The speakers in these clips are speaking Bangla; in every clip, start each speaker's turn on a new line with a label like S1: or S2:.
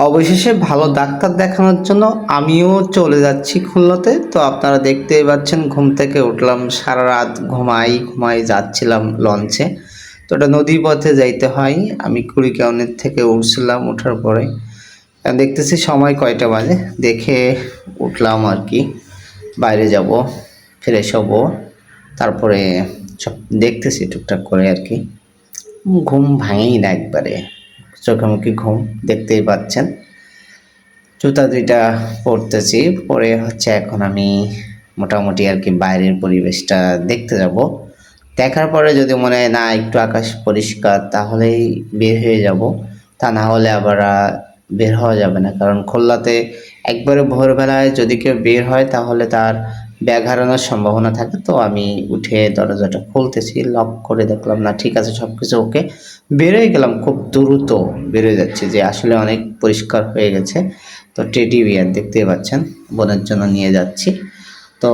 S1: অবশেষে ভালো ডাক্তার দেখানোর জন্য আমিও চলে যাচ্ছি খুলনাতে। তো আপনারা দেখতেই পাচ্ছেন, ঘুম থেকে উঠলাম, সারা রাত ঘুমাই ঘুমাই যাচ্ছিলাম লঞ্চে। তো ওটা নদী পথে যাইতে হয়। আমি কুড়িকাউনের থেকে উঠছিলাম, ওঠার পরে দেখতেছি সময় কয়টা বাজে, দেখে উঠলাম আর কি। বাইরে যাব, ফ্রেশ হব, তারপরে সব দেখতেছি টুকটাক করে আর কি। ঘুম ভাঙেই না একবারে, চোখে ঘুম, দেখতেই পাচ্ছেন। জুতা দুইটা পরতেছি, পরে হচ্ছে এখন আমি মোটামুটি আর কি বাইরের পরিবেশটা দেখতে যাব। দেখার পরে যদি মনে হয় না একটু আকাশ পরিষ্কার, তাহলেই বের হয়ে যাব। তা না হলে আবার বের হওয়া যাবে না, কারণ খুলনাতে একবারে ভোরবেলায় যদি কেউ বের হয় তাহলে তার ব্যাগ হারানোর সম্ভাবনা থাকে। তো আমি উঠে দরজাটা খুলতেছি, লক করে দেখলাম না ঠিক আছে, সব কিছু ওকে। বেরোয় গেলাম, খুব দ্রুত বেরোয় যাচ্ছে, যে আসলে অনেক পরিষ্কার হয়ে গেছে। তো টেডি বিয়ার দেখতেই পাচ্ছেন, বোনের জন্য নিয়ে যাচ্ছি। তো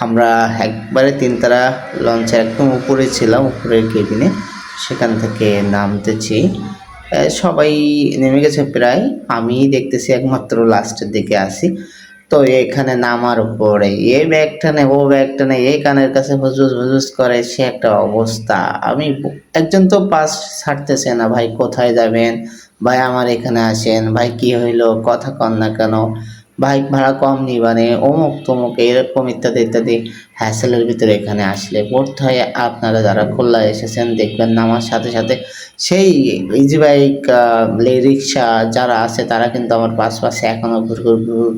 S1: আমরা একবারে তিনতারা লঞ্চের একদম উপরে ছিলাম, উপরের কেবিনে। সেখান থেকে নামতেছি, সবাই নেমে গেছে প্রায়, আমি দেখতেছি একমাত্র লাস্টের দিকে আসি। তো এখানে নামার পরে এ ব্যাগটা নেই, ও ব্যাগটা নেই, এই কানের কাছে হুজুস হুজুস করে, সে একটা অবস্থা। আমি একজন তো পাস ছাড়তেছে না, ভাই কোথায় যাবেন, ভাই আমার এখানে আসেন, ভাই কি হইলো, কথা কন না কেন, ভাই ভাড়া কম নিবানে, অমুক তমুক এরকম ইত্যাদি ইত্যাদি হ্যাসেলের ভিতরে এখানে আসলে পড়তে হয়। আপনারা যারা খুলনা এসেছেন দেখবেন নামার সাথে সাথে সেই ইজি বাইক, রিক্সা যারা আছে তারা কিন্তু আমার পাশে এখনো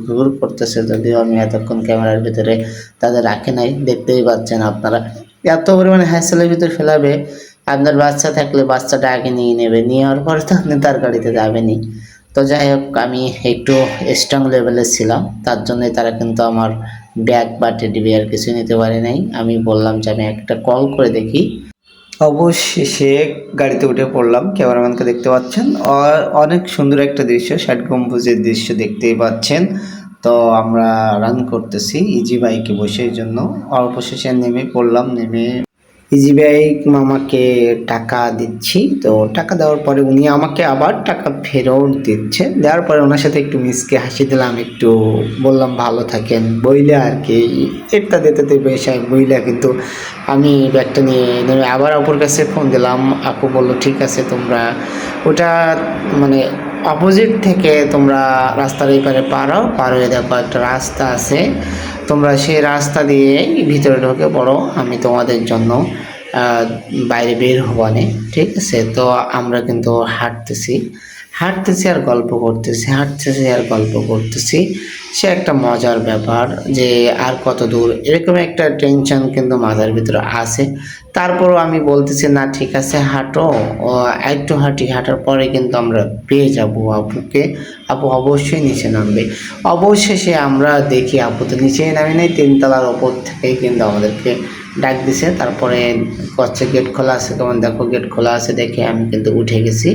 S1: ঘুর করতেছে, যদিও আমি এতক্ষণ ক্যামেরার ভিতরে তাদের রাখে নাই। দেখতেই পাচ্ছেন আপনারা, এত পরিমাণে হ্যাসেলের ভিতরে ফেলাবে। আপনার বাচ্চা থাকলে বাচ্চাটা আগে নিয়ে নেবে, নেওয়ার পরে তো আপনি তার গাড়িতে যাবেনই। তো যাই হোক, আমি একটু স্ট্রং লেভেলের ছিলাম, তার জন্যই তারা কিন্তু আমার ব্যাগ বা টেডি বিয়ার কিছু নিতে পারে নাই। আমি বললাম যে আমি একটা কল করে দেখি। অবশেষে গাড়িতে উঠে পড়লাম, ক্যামেরাম্যানকে দেখতে পাচ্ছেন, অনেক সুন্দর একটা দৃশ্য, ষাট গম্বুজের দৃশ্য দেখতেই পাচ্ছেন। তো আমরা রান করতেছি ইজি বাইকে বসে, এই জন্য অবশেষে নেমে পড়লাম। নেমে ইজি বাইক মামাকে টাকা দিচ্ছি। তো টাকা দেওয়ার পরে উনি আমাকে আবার টাকা ফেরত দিচ্ছে, দেওয়ার পরে ওনার সাথে একটু মিসকে হাসি দিলাম, একটু বললাম ভালো থাকেন বইলা আর কি, ইত্যাদি ইত্যাদি বিষয় বইলা। কিন্তু আমি ব্যাগটা নিয়ে নেমে আবার আপুর কাছে ফোন দিলাম, আপু বললো ঠিক আছে, তোমরা ওটা মানে অপোজিট থেকে তোমরা রাস্তার এই পারে পার হয়ে দেখো একটা রাস্তা আছে, তোমরা সেই রাস্তা দিয়ে ভিতরে ঢুকে পড়ো, আমি তোমাদের জন্য বাইরে বের হবানে, ঠিক আছে। তো আমরা কিন্তু হাঁটতেছি আর গল্প করতেছি, হাঁটতেছি আর গল্প করতেছি। সে একটা মজার ব্যাপার, যে আর কত দূর, এরকম একটা টেনশন কিন্তু মাথার ভিতরে আসে। তারপরও আমি বলতেছি না ঠিক আছে হাঁটো, একটু হাঁটার পরে কিন্তু আমরা পেয়ে যাবো আপুকে, আপু অবশ্যই নিচে নামবে। অবশেষে আমরা দেখি আপু তো নিচেই নামে নাই, তিনতলার ওপর থেকেই কিন্তু আমাদেরকে ডাক দিছে। তারপরে হচ্ছে গেট খোলা আছে, কেমন দেখো গেট খোলা আছে দেখে আমি কিন্তু উঠে গেছি।